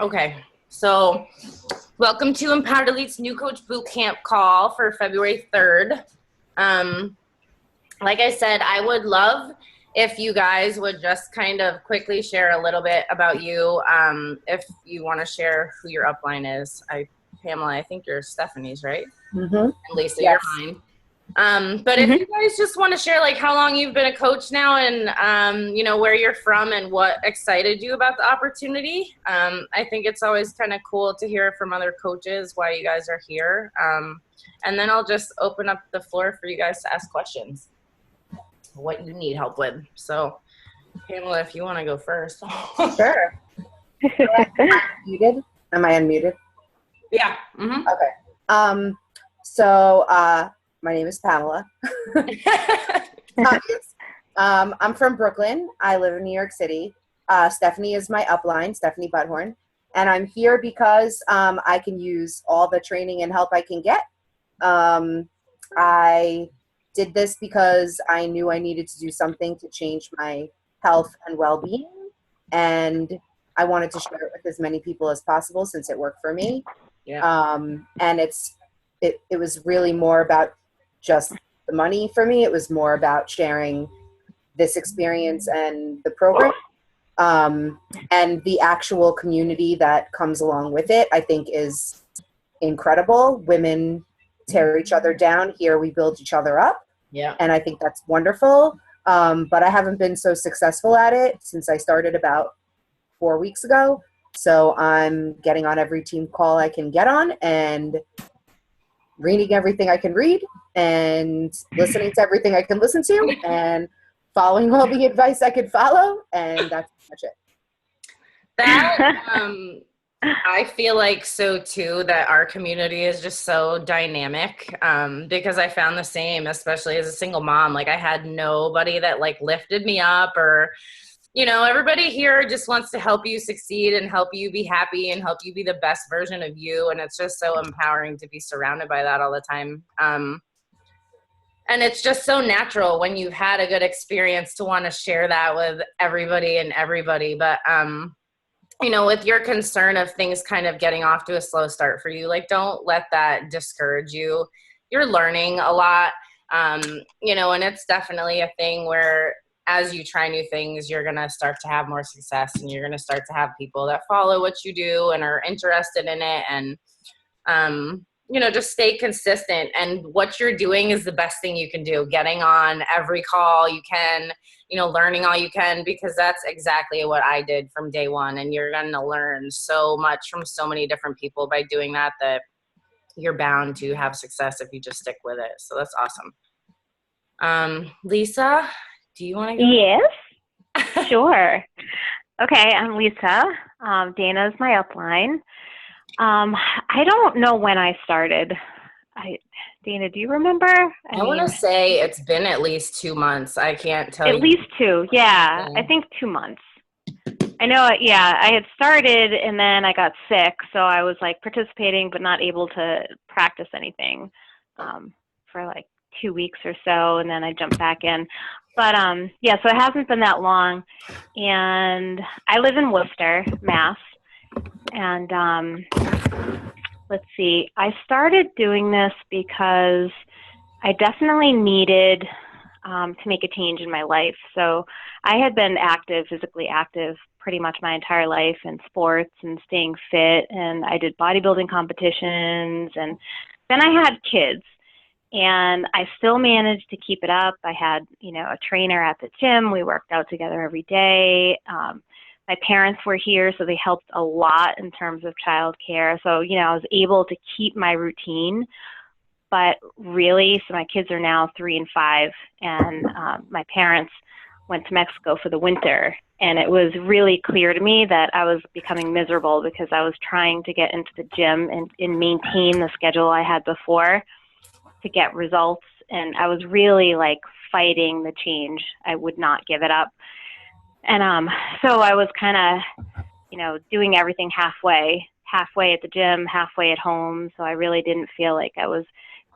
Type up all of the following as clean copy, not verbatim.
Okay, so welcome to Empowered Elite's New Coach Bootcamp call for February 3rd. Like I said, I would love if you guys would just kind of quickly share a little bit about you. If you want to share who your upline is. Pamela, I think you're Stephanie's, right? Mm-hmm. And Lisa, Yes. you're mine. But if you guys just want to share like how long you've been a coach now and, where you're from and what excited you about the opportunity. I think it's always kind of cool to hear from other coaches why you guys are here. And then I'll just open up the floor for you guys to ask questions, what you need help with. So Pamela, if you want to go first. Sure. Am I unmuted? Am I unmuted? Yeah. Mm-hmm. Okay. So my name is Pamela. I'm from Brooklyn. I live in New York City. Stephanie is my upline, Stephanie Butthorn. And I'm here because I can use all the training and help I can get. I did this because I knew I needed to do something to change my health and well-being. And I wanted to share it with as many people as possible since it worked for me. Yeah. And it was really more about just the money for me. It was more about sharing this experience and the program, and the actual community that comes along with it, I think is incredible. Women tear each other down. Here we build each other up. Yeah. And I think that's wonderful. But I haven't been so successful at it since I started about 4 weeks ago. So I'm getting on every team call I can get on and reading everything I can read and listening to everything I can listen to and following all the advice I could follow. And that's pretty much it. That, I feel like so too, that our community is just so dynamic, because I found the same, especially as a single mom. Like I had nobody that like lifted me up or, everybody here just wants to help you succeed and help you be happy and help you be the best version of you. And it's just so empowering to be surrounded by that all the time. And it's just so natural when you've had a good experience to want to share that with everybody and everybody. But, with your concern of things kind of getting off to a slow start for you, like don't let that discourage you. You're learning a lot, and it's definitely a thing where as you try new things, you're going to start to have more success and you're going to start to have people that follow what you do and are interested in it. And, just stay consistent. And what you're doing is the best thing you can do. Getting on every call you can, learning all you can, because that's exactly what I did from day one. And you're going to learn so much from so many different people by doing that you're bound to have success if you just stick with it. So that's awesome. Lisa, do you want to go? Yes, sure. Okay, I'm Lisa. Dana is my upline. I don't know when I started. Dana, do you remember? I want to say it's been at least 2 months. I can't tell you. At least 2, yeah. I think 2 months. I know, yeah, I had started and then I got sick, so I was like participating but not able to practice anything for like 2 weeks or so, and then I jumped back in. But yeah, so it hasn't been that long, and I live in Worcester, Mass. And let's see, I started doing this because I definitely needed to make a change in my life. So I had been physically active pretty much my entire life in sports and staying fit, and I did bodybuilding competitions, and then I had kids. And I still managed to keep it up. I had, a trainer at the gym. We worked out together every day. My parents were here, so they helped a lot in terms of childcare. So, I was able to keep my routine. But really, so my kids are now 3 and 5, and my parents went to Mexico for the winter. And it was really clear to me that I was becoming miserable because I was trying to get into the gym and maintain the schedule I had before to get results. And I was really like fighting the change. I would not give it up. And so I was kind of, doing everything halfway at the gym, halfway at home. So I really didn't feel like I was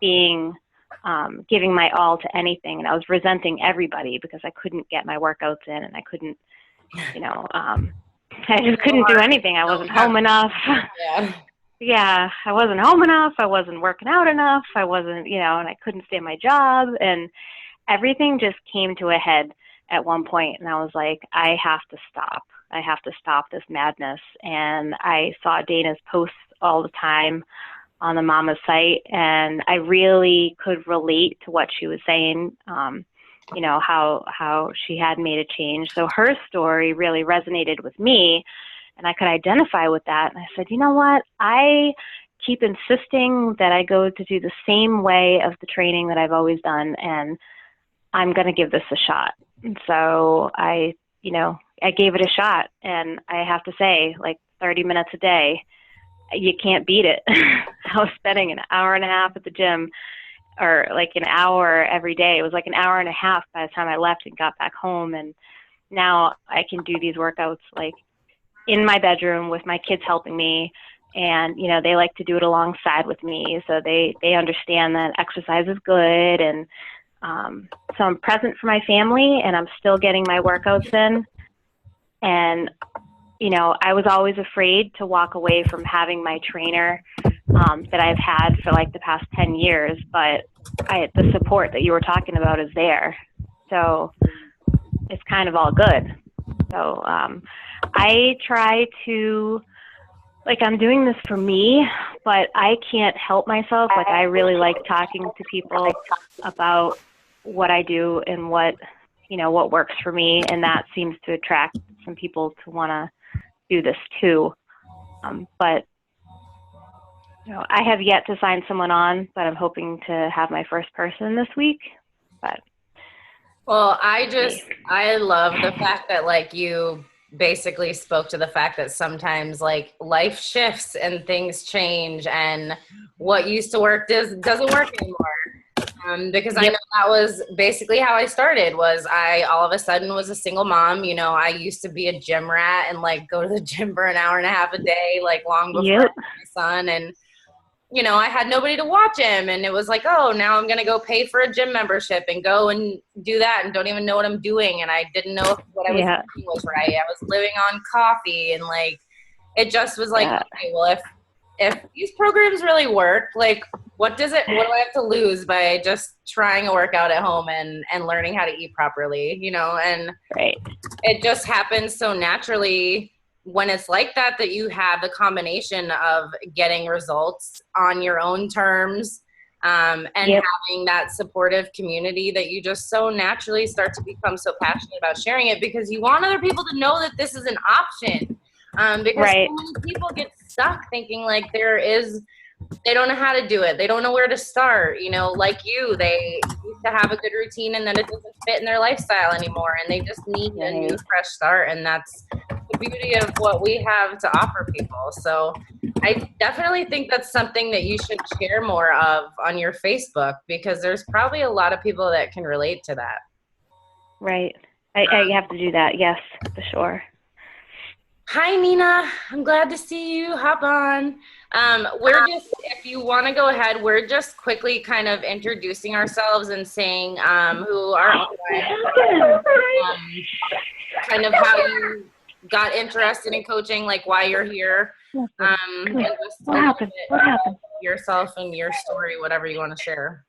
giving my all to anything. And I was resenting everybody because I couldn't get my workouts in and I couldn't, I just couldn't do anything. I wasn't home enough. Yeah. Yeah, I wasn't home enough. I wasn't working out enough. I wasn't, and I couldn't stay at my job. And everything just came to a head at one point. And I was like, I have to stop. I have to stop this madness. And I saw Dana's posts all the time on the Mama site, and I really could relate to what she was saying, how she had made a change. So her story really resonated with me, and I could identify with that. And I said, you know what? I keep insisting that I go to do the same way of the training that I've always done, and I'm going to give this a shot. And so I gave it a shot, and I have to say, like 30 minutes a day, you can't beat it. I was spending an hour and a half at the gym, or like an hour every day. It was like an hour and a half by the time I left and got back home. And now I can do these workouts like in my bedroom with my kids helping me. And, they like to do it alongside with me. So they understand that exercise is good. And so I'm present for my family, and I'm still getting my workouts in. And I was always afraid to walk away from having my trainer that I've had for like the past 10 years, but the support that you were talking about is there. So it's kind of all good. So I try to, like, I'm doing this for me, but I can't help myself. Like, I really like talking to people about what I do and what works for me. And that seems to attract some people to want to do this too. But I have yet to sign someone on, but I'm hoping to have my first person this week. But well, I love the fact that like you basically spoke to the fact that sometimes like life shifts and things change, and what used to work doesn't work anymore. Because I know that was basically how I started. Was I all of a sudden was a single mom. I used to be a gym rat and like go to the gym for an hour and a half a day, like long before I had my son. And I had nobody to watch him, and it was like, oh, now I'm gonna go pay for a gym membership and go and do that, and don't even know what I'm doing. And I didn't know if what I was doing was right. I was living on coffee, and like it just was like, okay, well, if these programs really work, like what do I have to lose by just trying a workout at home and learning how to eat properly, and right. It just happens so naturally when it's like that you have the combination of getting results on your own terms, and having that supportive community that you just so naturally start to become so passionate about sharing it, because you want other people to know that this is an option. Because so many people get stuck thinking like they don't know how to do it. They don't know where to start. Like they used to have a good routine, and then it doesn't fit in their lifestyle anymore, and they just need a new fresh start. And that's the beauty of what we have to offer people. So I definitely think that's something that you should share more of on your Facebook, because there's probably a lot of people that can relate to that. Right. I have to do that. Yes, for sure. Hi, Nina. I'm glad to see you. Hop on. If you want to go ahead, we're just quickly kind of introducing ourselves and saying who are kind of how you got interested in coaching, like why you're here. And just what happened? Yourself and your story, whatever you want to share.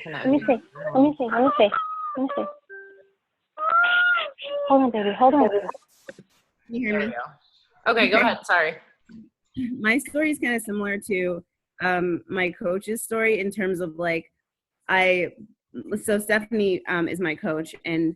Let me see. Hold on, baby. Hold on. Can you hear me? Okay, go ahead. Sorry. My story is kind of similar to my coach's story in terms of like, so Stephanie is my coach, and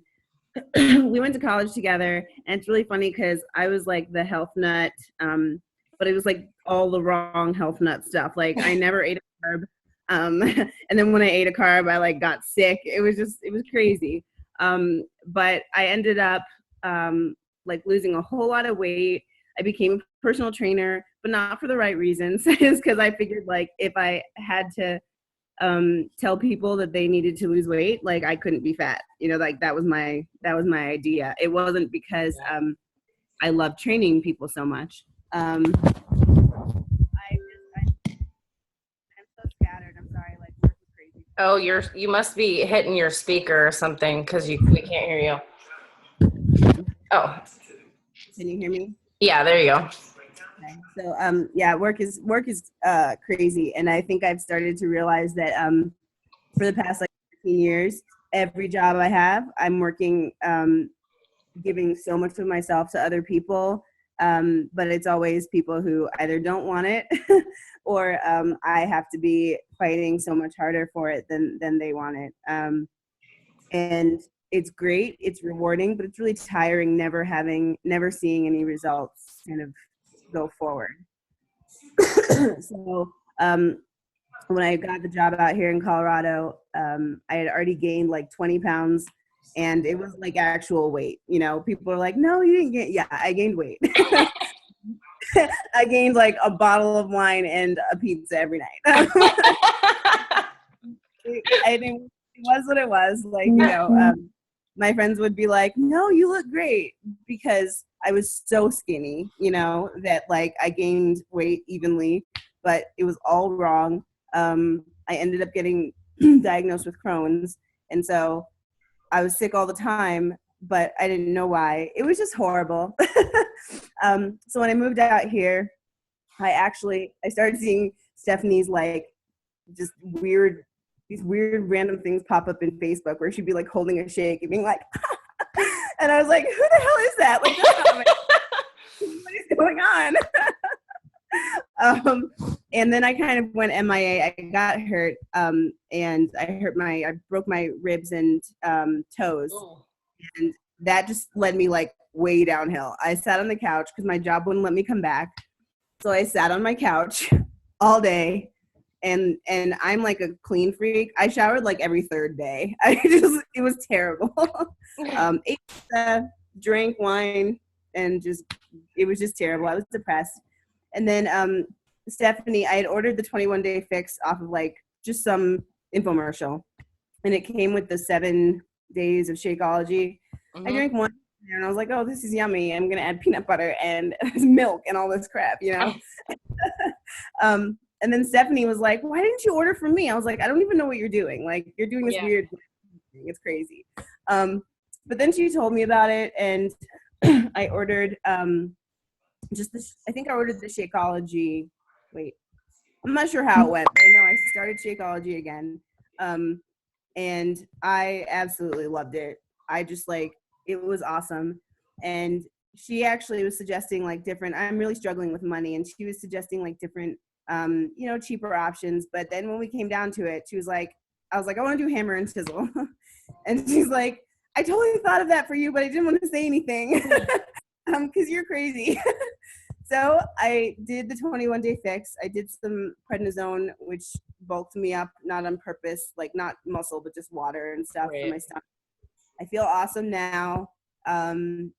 we went to college together, and it's really funny because I was like the health nut, but it was like all the wrong health nut stuff. Like I never ate a carb. And then when I ate a carb, I like got sick. It was crazy. But I ended up like losing a whole lot of weight. I became a personal trainer, but not for the right reasons. It's because I figured like if I had to tell people that they needed to lose weight, like I couldn't be fat. Like that was my idea. It wasn't because I love training people so much. I'm so scattered. I'm sorry. Like work is crazy. Oh, you must be hitting your speaker or something, because we can't hear you. Oh, Can you hear me? yeah, there you go. Okay. So yeah, work is crazy, and I think I've started to realize that for the past like 15 years, every job I have, I'm working giving so much of myself to other people, but it's always people who either don't want it or I have to be fighting so much harder for it than they want it. And it's great, it's rewarding, but it's really tiring never seeing any results kind of go forward. So when I got the job out here in Colorado, I had already gained like 20 pounds, and it was like actual weight. You know, people are like, no, you didn't gain. Yeah, I gained weight. I gained like a bottle of wine and a pizza every night. I think it was what it was. Like, you know, my friends would be like, no, you look great, because I was so skinny, you know, that like I gained weight evenly, but it was all wrong. I ended up getting diagnosed with Crohn's, and so I was sick all the time, but I didn't know why. It was just horrible. So when I moved out here, I started seeing Stephanie's like just these weird random things pop up in Facebook where she'd be like holding a shake and being like, and I was like, who the hell is that? Like, that's not what is going on? And then I kind of went MIA. I got hurt, and I broke my ribs and toes, and that just led me like way downhill. I sat on the couch because my job wouldn't let me come back, so I sat on my couch all day. And I'm like a clean freak. I showered like every third day. It was terrible. Ate pizza, drank wine, and it was just terrible. I was depressed. And then Stephanie, I had ordered the 21-day fix off of like just some infomercial, and it came with the 7 days of Shakeology. I drank one, and I was like, oh, this is yummy. I'm gonna add peanut butter and milk and all this crap, you know. And then Stephanie was like, why didn't you order from me? I was like, I don't even know what you're doing. Like, you're doing this weird thing. It's crazy. But then she told me about it, and I ordered I think I ordered the Shakeology. Wait, I'm not sure how it went, but I know I started Shakeology again. And I absolutely loved it. I just like, it was awesome. And she actually was suggesting like I'm really struggling with money, and she was suggesting like different you know, cheaper options. But then when we came down to it, I was like, I want to do hammer and chisel. And she's like, I totally thought of that for you, but I didn't want to say anything because you're crazy. So I did the 21-day fix. I did some prednisone, which bulked me up, not on purpose, like not muscle, but just water and stuff for my stomach. I feel awesome now. And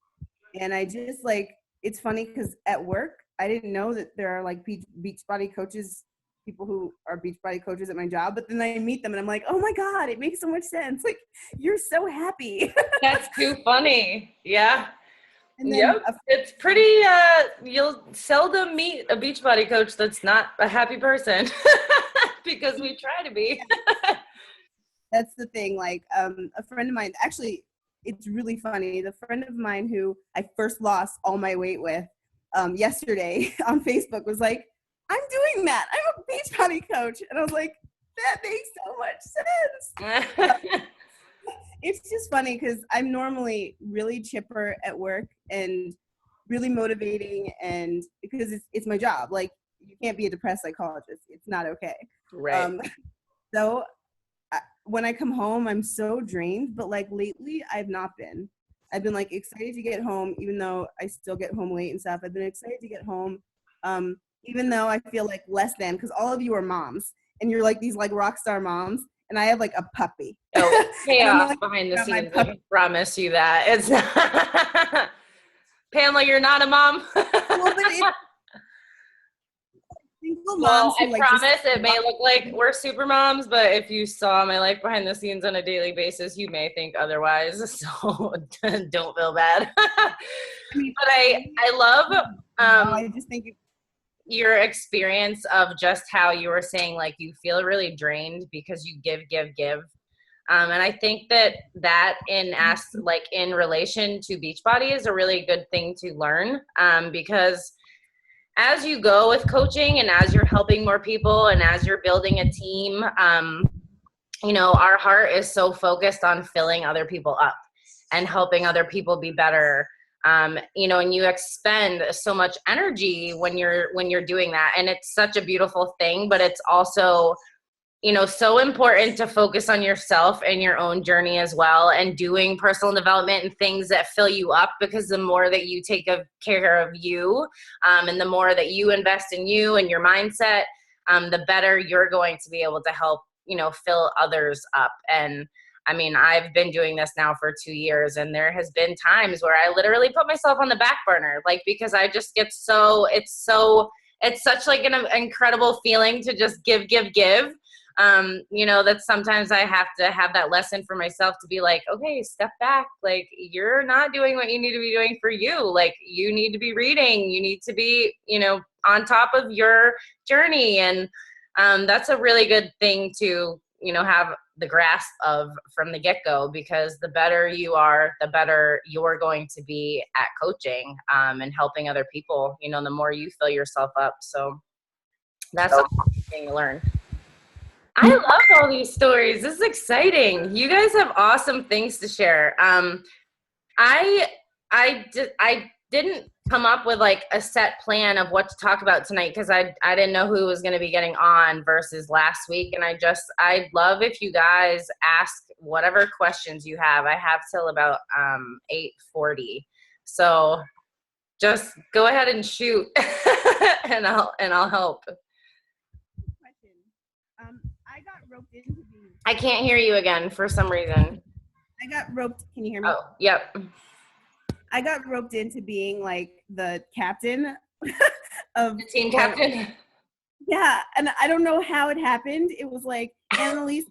I just like, it's funny because at work, I didn't know that there are like Beachbody coaches, people who are Beachbody coaches at my job, but then I meet them and I'm like, oh my God, it makes so much sense. Like, you're so happy. That's too funny. Yeah. And then It's pretty, you'll seldom meet a Beachbody coach that's not a happy person because we try to be. That's the thing. Like, a friend of mine, actually, it's really funny. The friend of mine who I first lost all my weight with, yesterday on Facebook was like, I'm doing that. I'm a Beachbody coach. And I was like, that makes so much sense. It's just funny because I'm normally really chipper at work and really motivating, and because it's my job. Like, you can't be a depressed psychologist. It's not okay. Right. So when I come home, I'm so drained, but like lately I've not been. I've been like excited to get home, even though I still get home late and stuff. I've been excited to get home, even though I feel like less than, because all of you are moms and you're like these like rock star moms, and I have like a puppy. Oh, chaos like, behind the scenes. I promise you that. It's not Pamela, you're not a mom. Well, but single Well, moms who, I like, promise it may look like we're super moms, but if you saw my life behind the scenes on a daily basis, you may think otherwise. So don't feel bad. I mean, but I love I just think your experience of just how you were saying like you feel really drained because you give. And I think that in relation to Beachbody is a really good thing to learn, because as you go with coaching and as you're helping more people and as you're building a team, our heart is so focused on filling other people up and helping other people be better. And you expend so much energy when you're doing that. And it's such a beautiful thing, but it's also, so important to focus on yourself and your own journey as well, and doing personal development and things that fill you up, because the more that you take care of you, and the more that you invest in you and your mindset, the better you're going to be able to help, fill others up. And I mean, I've been doing this now for 2 years, and there has been times where I literally put myself on the back burner, because I just get it's such like an incredible feeling to just give. That sometimes I have to have that lesson for myself to be like, okay, step back. Like, you're not doing what you need to be doing for you. Like, you need to be reading, you need to be, on top of your journey. And that's a really good thing to, have the grasp of from the get-go, because the better you are, the better you're going to be at coaching, and helping other people, the more you fill yourself up. So that's a thing to learn. I love all these stories. This is exciting. You guys have awesome things to share. I didn't come up with like a set plan of what to talk about tonight, because I didn't know who was going to be getting on versus last week. And I'd love if you guys ask whatever questions you have. I have till about 8:40. So just go ahead and shoot and I'll help. I got roped into being. I can't hear you again for some reason. I got roped. Can you hear me? Oh, yep. I got roped into being like the captain of the team captain. Yeah, and I don't know how it happened. It was like Annalise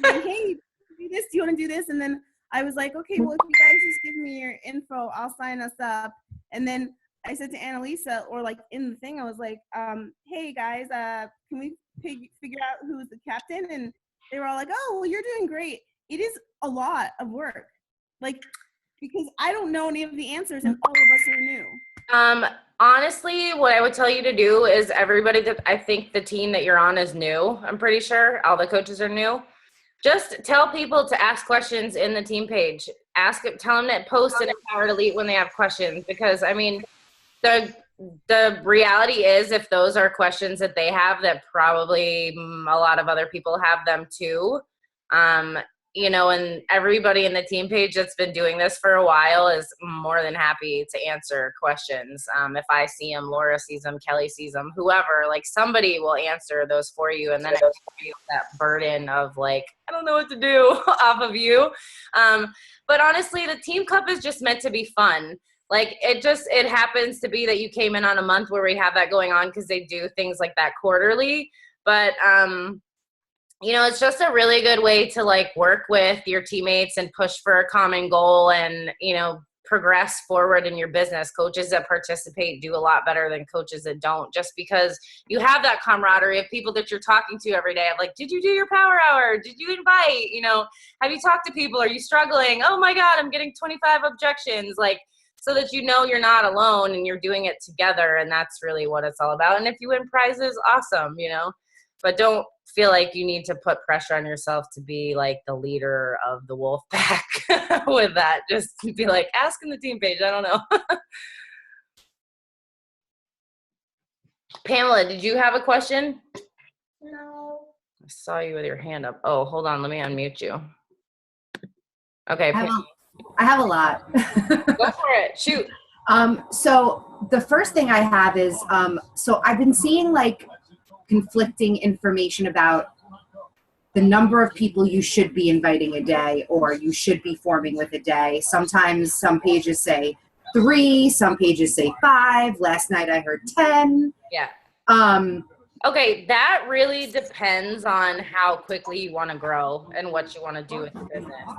saying, "Hey, do this. Do you want to do this?" And then I was like, "Okay, well, if you guys just give me your info, I'll sign us up." And then I said to Annalisa, or like in the thing, I was like, "Hey guys, can we figure out who's the captain?" And they were all like, "Oh, well, you're doing great." It is a lot of work, because I don't know any of the answers, and all of us are new. Honestly, what I would tell you to do is I think the team that you're on is new. I'm pretty sure all the coaches are new. Just tell people to ask questions in the team page. Tell them to post in Empowered Elite when they have questions, because I mean, the reality is, if those are questions that they have, that probably a lot of other people have them too. And everybody in the team page that's been doing this for a while is more than happy to answer questions. If I see them, Laura sees them, Kelly sees them, whoever, like somebody will answer those for you. And then it takes that burden of like, I don't know what to do off of you. But honestly, the Team Cup is just meant to be fun. Like it happens to be that you came in on a month where we have that going on, because they do things like that quarterly. But, it's just a really good way to like work with your teammates and push for a common goal and, progress forward in your business. Coaches that participate do a lot better than coaches that don't, just because you have that camaraderie of people that you're talking to every day. Of like, did you do your power hour? Did you invite? Have you talked to people? Are you struggling? Oh my God, I'm getting 25 objections. Like, so that you're not alone and you're doing it together. And that's really what it's all about. And if you win prizes, awesome, but don't feel like you need to put pressure on yourself to be like the leader of the wolf pack with that. Just be like, ask in the team page. I don't know. Pamela, did you have a question? No. I saw you with your hand up. Oh, hold on. Let me unmute you. Okay. I have a lot. Go for it. Shoot. So the first thing I have is, so I've been seeing like conflicting information about the number of people you should be inviting a day, or you should be forming with a day. Sometimes some pages say 3, some pages say 5. Last night I heard 10. Yeah. Okay, that really depends on how quickly you want to grow and what you want to do with the business.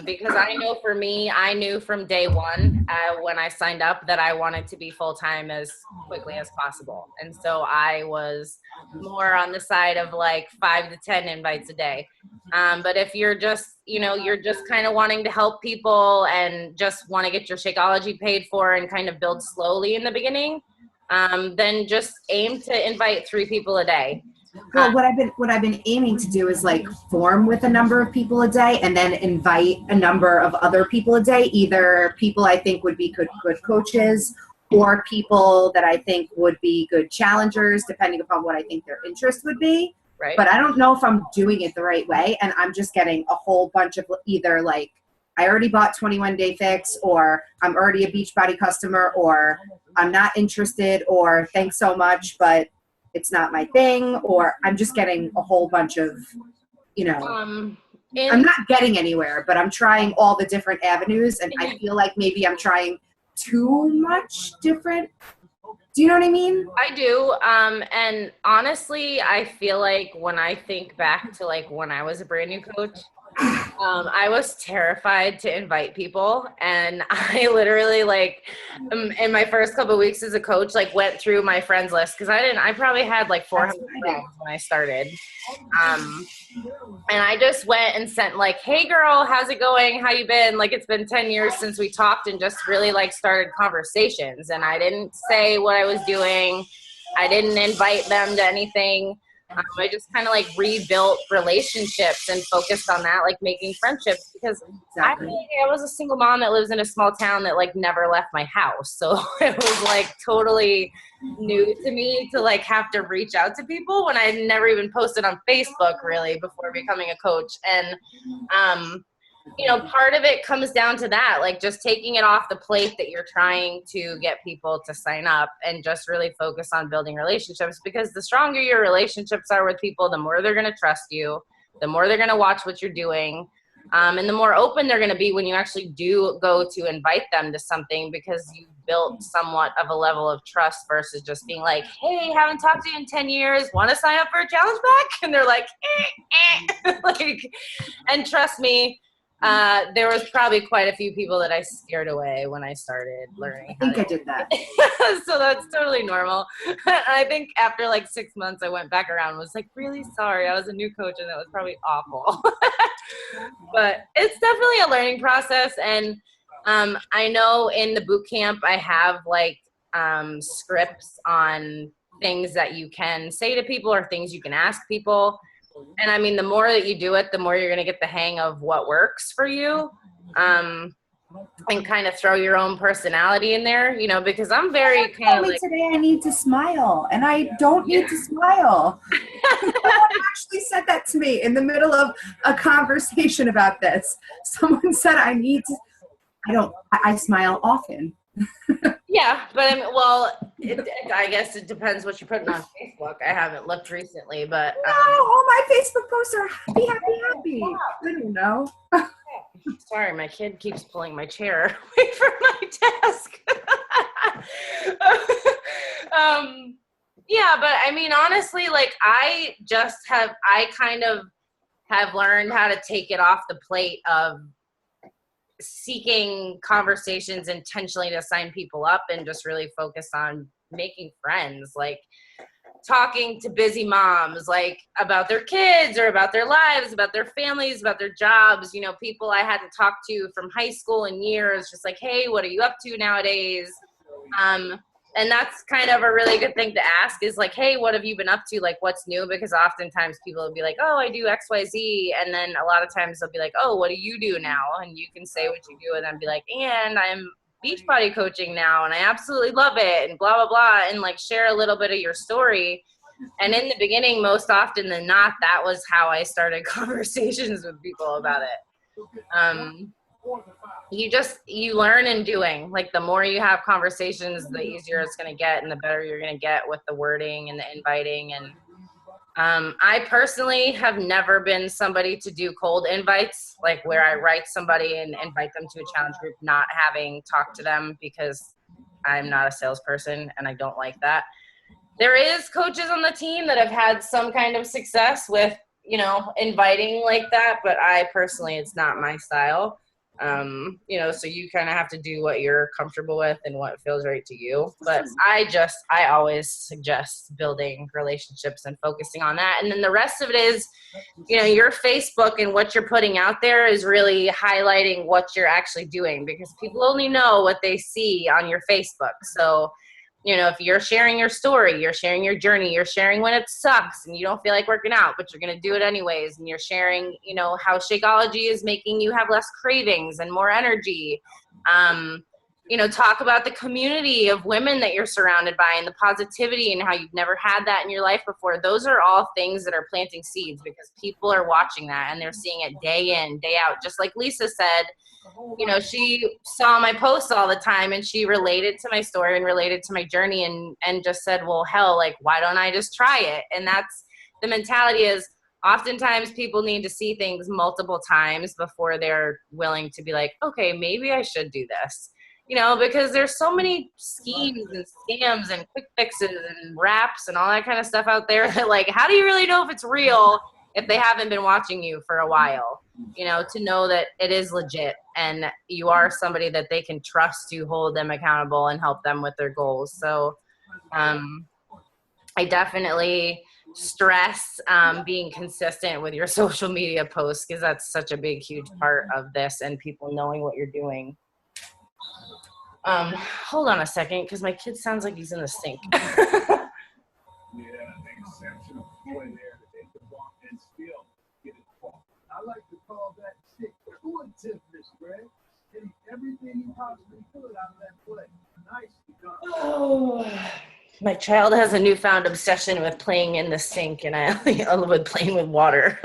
Because I know for me, I knew from day one when I signed up that I wanted to be full-time as quickly as possible. And so I was more on the side of like 5 to 10 invites a day. But if you're just, you're just kind of wanting to help people and just want to get your Shakeology paid for and kind of build slowly in the beginning, then just aim to invite 3 people a day. Well, what I've been aiming to do is like form with a number of people a day and then invite a number of other people a day, either people I think would be good coaches or people that I think would be good challengers, depending upon what I think their interest would be. Right. But I don't know if I'm doing it the right way, and I'm just getting a whole bunch of either like I already bought 21 Day Fix, or I'm already a Beachbody customer, or I'm not interested, or thanks so much, but it's not my thing, or I'm just getting a whole bunch of, I'm not getting anywhere, but I'm trying all the different avenues, and I feel like maybe I'm trying too much different. Do you know what I mean? I do. And honestly, I feel like when I think back to like when I was a brand new coach, I was terrified to invite people, and I literally like in my first couple of weeks as a coach, like went through my friends list because I probably had like 400 friends when I started. And I just went and sent like, hey girl, how's it going? How you been? Like, it's been 10 years since we talked, and just really like started conversations. And I didn't say what I was doing. I didn't invite them to anything. I just kind of like rebuilt relationships and focused on that, like making friendships, because I was a single mom that lives in a small town that like never left my house. So it was like totally new to me to like have to reach out to people when I had never even posted on Facebook really before becoming a coach. And, part of it comes down to that, like just taking it off the plate that you're trying to get people to sign up and just really focus on building relationships, because the stronger your relationships are with people, the more they're going to trust you, the more they're going to watch what you're doing. And the more open they're going to be when you actually do go to invite them to something, because you built somewhat of a level of trust versus just being like, hey, haven't talked to you in 10 years. Want to sign up for a challenge pack? And they're like, like, and trust me, there was probably quite a few people that I scared away when I started learning. I think I did that. So that's totally normal. I think after like 6 months, I went back around and was like, really sorry. I was a new coach and that was probably awful. But it's definitely a learning process. And I know in the boot camp, I have like scripts on things that you can say to people or things you can ask people. And I mean, the more that you do it, the more you're going to get the hang of what works for you, and kind of throw your own personality in there, because I'm very kind of like, today I need to smile, and I don't need to smile. Someone actually said that to me in the middle of a conversation about this. Someone said I smile often. yeah, but I mean, well, I guess it depends what you're putting on Facebook. I haven't looked recently, but no, all my Facebook posts are happy, happy, happy. I don't know. Sorry, my kid keeps pulling my chair away from my desk. Yeah, but I mean, honestly, like I kind of have learned how to take it off the plate of seeking conversations intentionally to sign people up and just really focus on making friends, like talking to busy moms, like about their kids or about their lives, about their families, about their jobs, people I hadn't talked to from high school in years, just like, hey, what are you up to nowadays? And that's kind of a really good thing to ask is like, hey, what have you been up to? Like, what's new? Because oftentimes people will be like, oh, I do X, Y, Z. And then a lot of times they'll be like, oh, what do you do now? And you can say what you do and then be like, and I'm Beachbody coaching now and I absolutely love it and blah, blah, blah. And like share a little bit of your story. And in the beginning, most often than not, that was how I started conversations with people about it. You learn in doing. Like the more you have conversations, the easier it's going to get and the better you're going to get with the wording and the inviting. And I personally have never been somebody to do cold invites, like where I write somebody and invite them to a challenge group, not having talked to them, because I'm not a salesperson and I don't like that. There is coaches on the team that have had some kind of success with, inviting like that, but I personally, it's not my style. You know, so you kind of have to do what you're comfortable with and what feels right to you. But I always suggest building relationships and focusing on that. And then the rest of it is, you know, your Facebook and what you're putting out there is really highlighting what you're actually doing, because people only know what they see on your Facebook. So, you know, if you're sharing your story, you're sharing your journey, you're sharing when it sucks and you don't feel like working out, but you're going to do it anyways. And you're sharing, you know, how Shakeology is making you have less cravings and more energy. You know, talk about the community of women that you're surrounded by and the positivity and how you've never had that in your life before. Those are all things that are planting seeds, because people are watching that and they're seeing it day in, day out. Just like Lisa said, you know, she saw my posts all the time and she related to my story and related to my journey and just said, well, hell, like, why don't I just try it? And that's the mentality. Is oftentimes people need to see things multiple times before they're willing to be like, okay, maybe I should do this. You know, because there's so many schemes and scams and quick fixes and wraps and all that kind of stuff out there that, like, how do you really know if it's real if they haven't been watching you for a while? You know, to know that it is legit and you are somebody that they can trust to hold them accountable and help them with their goals. So I definitely stress being consistent with your social media posts, because that's such a big, huge part of this and people knowing what you're doing. Hold on a second, because my kid sounds like he's in the sink. I like to call that shit coolativeness, Greg. Getting everything you possibly could out of that play. Nicely done. Oh, my child has a newfound obsession with playing in the sink, and I with playing with water.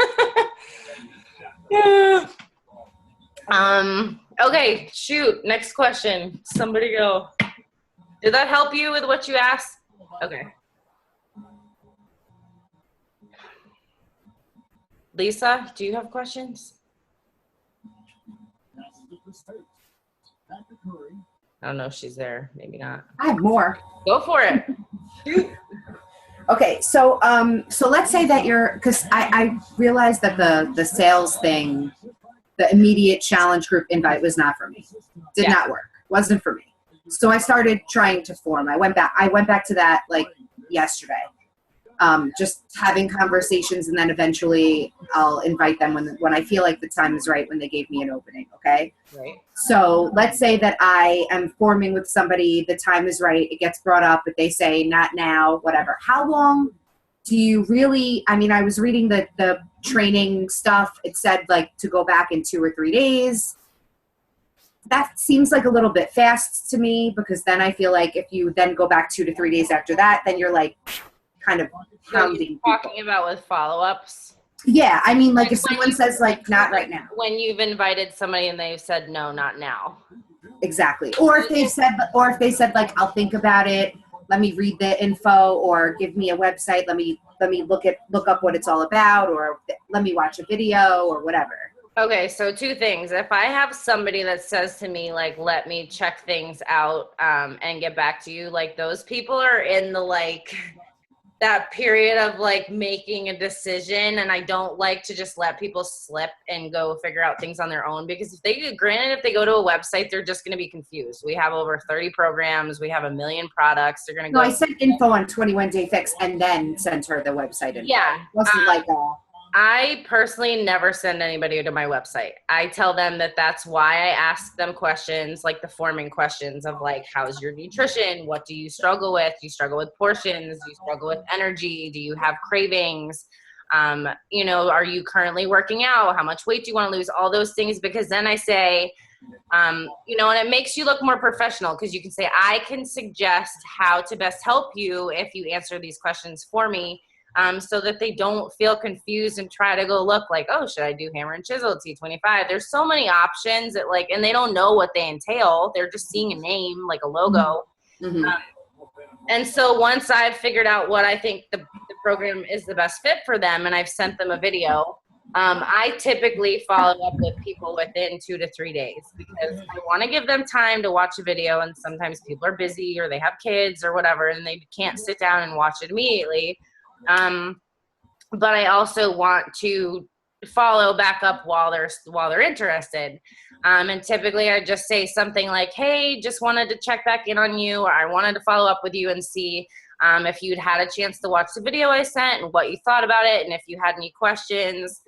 Yeah. Okay, shoot. Next question. Somebody go. Did that help you with what you asked? Okay. Lisa, do you have questions? I don't know if she's there. Maybe not. I have more. Go for it. Okay, so let's say that because I realized that the sales thing, the immediate challenge group invite was not for me. Did not work. Wasn't for me. So I started trying to form. I went back to that like yesterday. Just having conversations, and then eventually I'll invite them when I feel like the time is right, when they gave me an opening. Okay. Right. So let's say that I am forming with somebody, the time is right, it gets brought up, but they say not now, whatever. How long do you really, I mean, I was reading the training stuff. It said like to go back in 2 or 3 days. That seems like a little bit fast to me, because then I feel like if you then go back 2 to 3 days after that, then you're like kind of hounding. Talking about with follow-ups. Yeah, I mean, like if someone says like not right now. When you've invited somebody and they've said no, not now. Exactly. Or if they said like I'll think about it, let me read the info, or give me a website, let me look up what it's all about, or let me watch a video or whatever. Okay, so 2 things. If I have somebody that says to me, like, let me check things out and get back to you, like, those people are in the, like, that period of, like, making a decision, and I don't like to just let people slip and go figure out things on their own, because if they go to a website, they're just going to be confused. We have over 30 programs. We have 1 million products. They're going to go. No, I sent info on 21 Day Fix and then sent her the website info. Yeah. It wasn't like I personally never send anybody to my website. I tell them that that's why I ask them questions, like the forming questions of like, how's your nutrition? What do you struggle with? Do you struggle with portions? Do you struggle with energy? Do you have cravings? You know, are you currently working out? How much weight do you want to lose? All those things, because then I say, you know, and it makes you look more professional, because you can say, I can suggest how to best help you if you answer these questions for me. So that they don't feel confused and try to go look like, oh, should I do hammer and chisel, T25? There's so many options that like, and they don't know what they entail. They're just seeing a name, like a logo. Mm-hmm. And so once I've figured out what I think the program is the best fit for them, and I've sent them a video, I typically follow up with people within 2 to 3 days, because I want to give them time to watch a video. And sometimes people are busy or they have kids or whatever, and they can't sit down and watch it immediately. But I also want to follow back up while they're interested. And typically I just say something like, hey, just wanted to check back in on you, or I wanted to follow up with you and see if you'd had a chance to watch the video I sent and what you thought about it, and if you had any questions.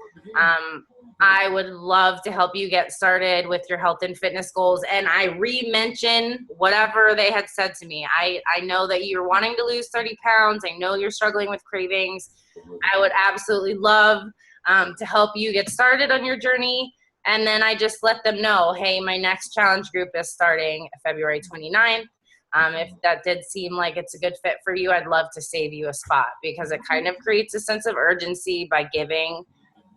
I would love to help you get started with your health and fitness goals. And I re-mention whatever they had said to me. I know that you're wanting to lose 30 pounds. I know you're struggling with cravings. I would absolutely love to help you get started on your journey. And then I just let them know, hey, my next challenge group is starting February 29th. If that did seem like it's a good fit for you, I'd love to save you a spot, because it kind of creates a sense of urgency by giving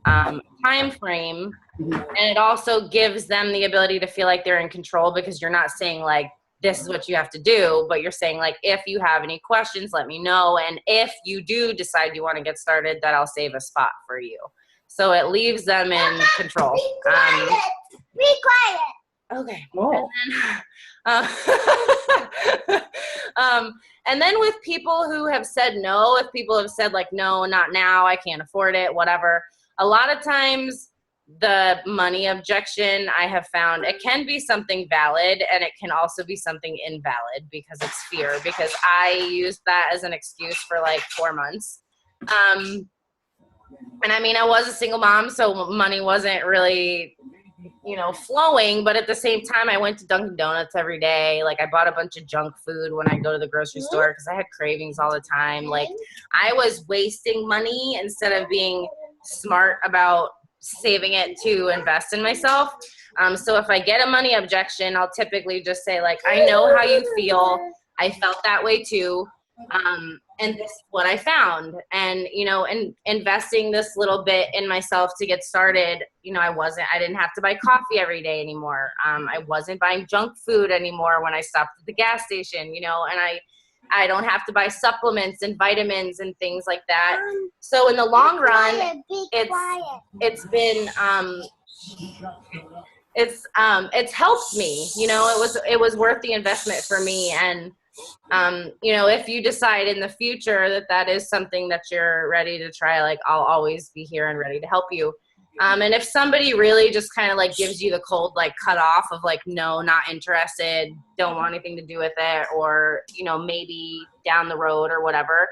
time frame. And it also gives them the ability to feel like they're in control, because you're not saying like, this is what you have to do, but you're saying like, if you have any questions, let me know. And if you do decide you want to get started, that I'll save a spot for you. So it leaves them in control. Be quiet. Be quiet. Okay. Oh. And then with people who have said no, if people have said like, no, not now, I can't afford it, whatever, a lot of times the money objection, I have found it can be something valid, and it can also be something invalid because it's fear, because I used that as an excuse for like 4 months. And I mean, I was a single mom, so money wasn't really, flowing, but at the same time, I went to Dunkin' Donuts every day. Like, I bought a bunch of junk food when I go to the grocery store because I had cravings all the time. Like, I was wasting money instead of being smart about saving it to invest in myself. So if I get a money objection, I'll typically just say like, I know how you feel. I felt that way too. And this is what I found. And, and investing this little bit in myself to get started, I didn't have to buy coffee every day anymore. I wasn't buying junk food anymore when I stopped at the gas station, and I don't have to buy supplements and vitamins and things like that. So in the long run, it's been, it's helped me, it was worth the investment for me. And, if you decide in the future that is something that you're ready to try, like, I'll always be here and ready to help you. And if somebody really just kind of like gives you the cold, like, cut off of like, no, not interested, don't want anything to do with it, or, maybe down the road or whatever,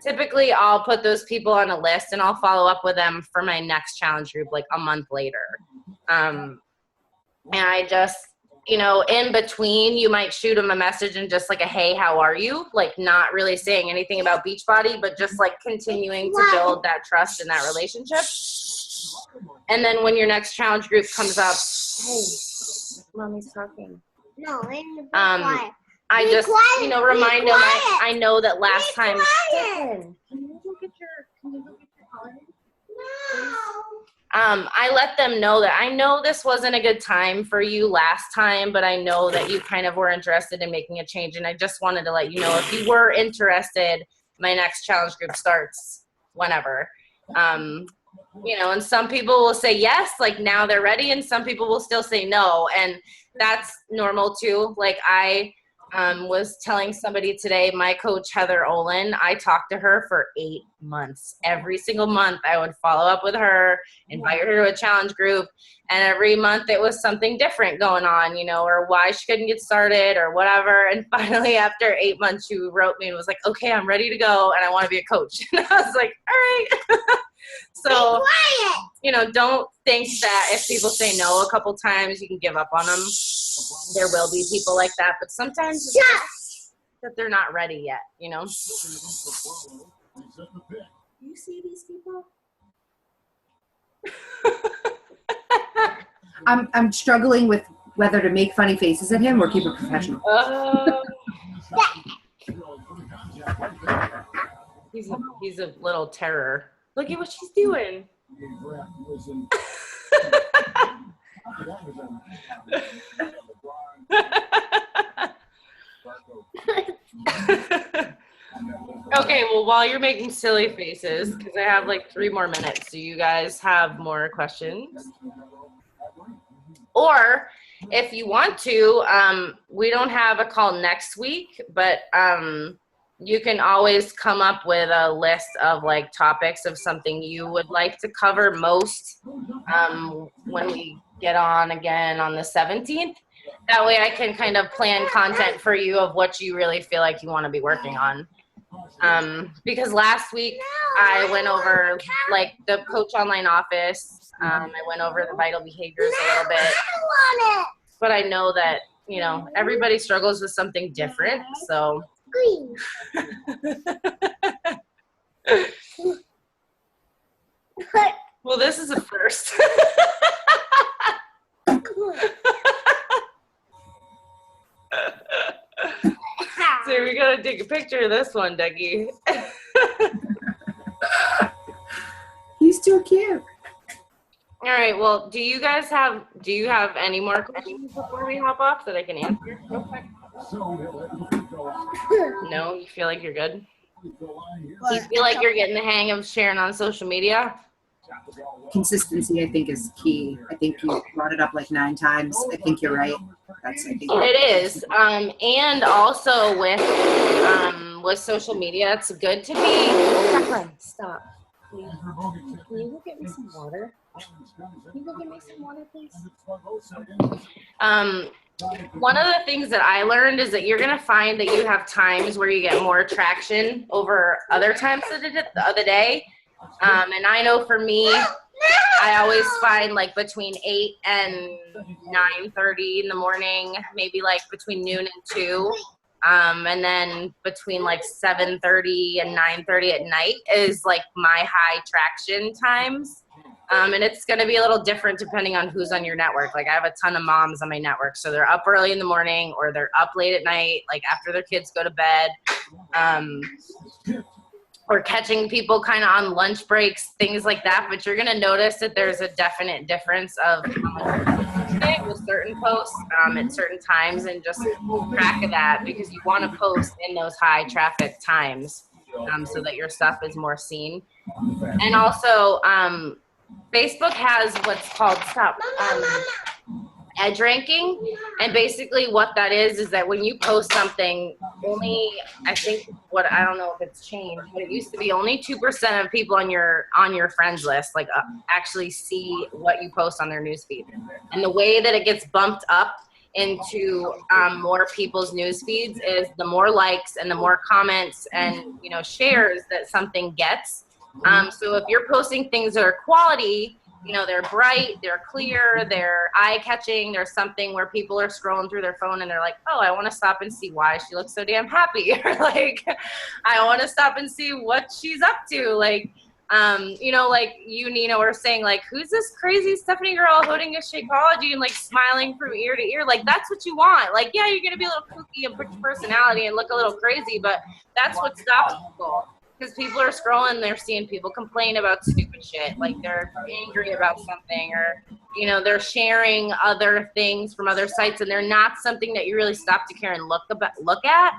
typically I'll put those people on a list and I'll follow up with them for my next challenge group, like a month later. And I just, in between, you might shoot them a message and just like a, hey, how are you? Like, not really saying anything about Beachbody, but just like continuing to build that trust in that relationship. And then when your next challenge group comes up, hey, mommy's talking. No, be quiet. I Be just, quiet. remind Be them, quiet. I know that last time. Quiet. Can you go get your coloring? No. I let them know that I know this wasn't a good time for you last time, but I know that you kind of were interested in making a change. And I just wanted to let you know, if you were interested, my next challenge group starts whenever. And some people will say yes, like now they're ready, and some people will still say no. And that's normal too. Like, I was telling somebody today, my coach, Heather Olin, I talked to her for 8 months. Every single month I would follow up with her, invite her to a challenge group. And every month it was something different going on, or why she couldn't get started or whatever. And finally, after 8 months, she wrote me and was like, okay, I'm ready to go. And I want to be a coach. And I was like, all right. So, don't think that if people say no a couple times, you can give up on them. There will be people like that, but sometimes it's just that they're not ready yet, You see these people? I'm struggling with whether to make funny faces at him or keep it professional. He's a little terror. Look at what she's doing. Okay, well, while you're making silly faces, because I have like 3 more minutes, do you guys have more questions? Or if you want to, we don't have a call next week, but you can always come up with a list of like topics of something you would like to cover most when we get on again on the 17th. That way I can kind of plan content for you of what you really feel like you want to be working on. Because last week I went over like the Coach Online Office. I went over the vital behaviors a little bit. But I know that, you know, everybody struggles with something different. So. Well, this is a first. So we gotta take a picture of this one, Dougie. He's too cute. All right. Well, do you have any more questions before we hop off that I can answer real quick? No, you feel like you're good? You feel like you're getting the hang of sharing on social media? Consistency, I think, is key. I think you brought it up like 9 times. I think you're right. I think it is. And also with social media, it's good to be. Stop. Please. Can you go get me some water? Can you go get me some water, please? One of the things that I learned is that you're going to find that you have times where you get more traction over other times of the day. And I know for me, I always find like between 8 and 9:30 in the morning, maybe like between noon and 2. And then between like 7:30 and 9:30 at night is like my high traction times. And it's going to be a little different depending on who's on your network. Like I have a ton of moms on my network, so they're up early in the morning or they're up late at night, like after their kids go to bed. Or catching people kind of on lunch breaks, things like that. But you're going to notice that there's a definite difference of with certain posts at certain times, and just track of that because you want to post in those high traffic times so that your stuff is more seen. And also Facebook has what's called edge ranking, and basically what that is that when you post something, only I don't know if it's changed, but it used to be only 2% of people on your friends list like actually see what you post on their newsfeed. And the way that it gets bumped up into more people's news feeds is the more likes and the more comments and shares that something gets. So if you're posting things that are quality, they're bright, they're clear, they're eye-catching, there's something where people are scrolling through their phone and they're like, oh, I want to stop and see why she looks so damn happy. Or like, I want to stop and see what she's up to. Like, like you, Nina, were saying, like, who's this crazy Stephanie girl holding a Shakeology and like smiling from ear to ear? Like, that's what you want. Like, yeah, you're going to be a little kooky and put your personality and look a little crazy, but that's what stops people. Because people are scrolling, they're seeing people complain about stupid shit, like they're angry about something, or they're sharing other things from other sites, and they're not something that you really stop to care and look at.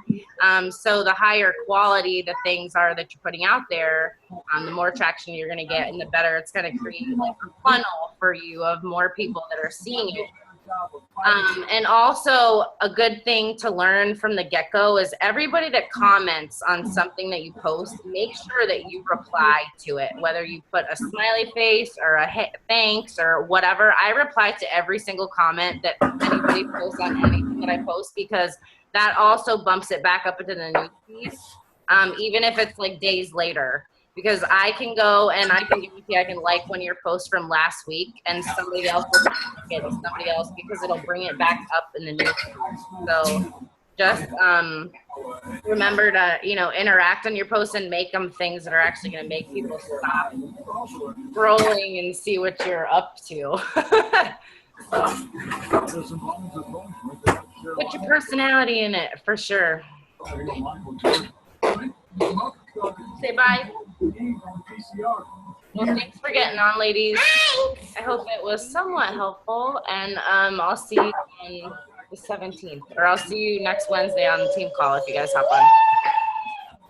So the higher quality the things are that you're putting out there, the more traction you're going to get, and the better it's going to create like a funnel for you of more people that are seeing it. And also a good thing to learn from the get-go is everybody that comments on something that you post, make sure that you reply to it, whether you put a smiley face or a thanks or whatever. I reply to every single comment that anybody posts on anything that I post, because that also bumps it back up into the news feed, even if it's like days later. Because I can go and I can like one of your posts from last week, and somebody else will like it, and somebody else, because it'll bring it back up in the news. So just remember to interact on your posts and make them things that are actually going to make people stop scrolling and see what you're up to. Put your personality in it for sure. Say bye. Well, thanks for getting on, ladies. I hope it was somewhat helpful, and I'll see you on the 17th, or I'll see you next Wednesday on the team call if you guys hop on.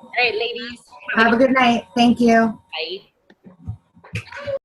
All right, ladies. Have a good night. Thank you. Bye.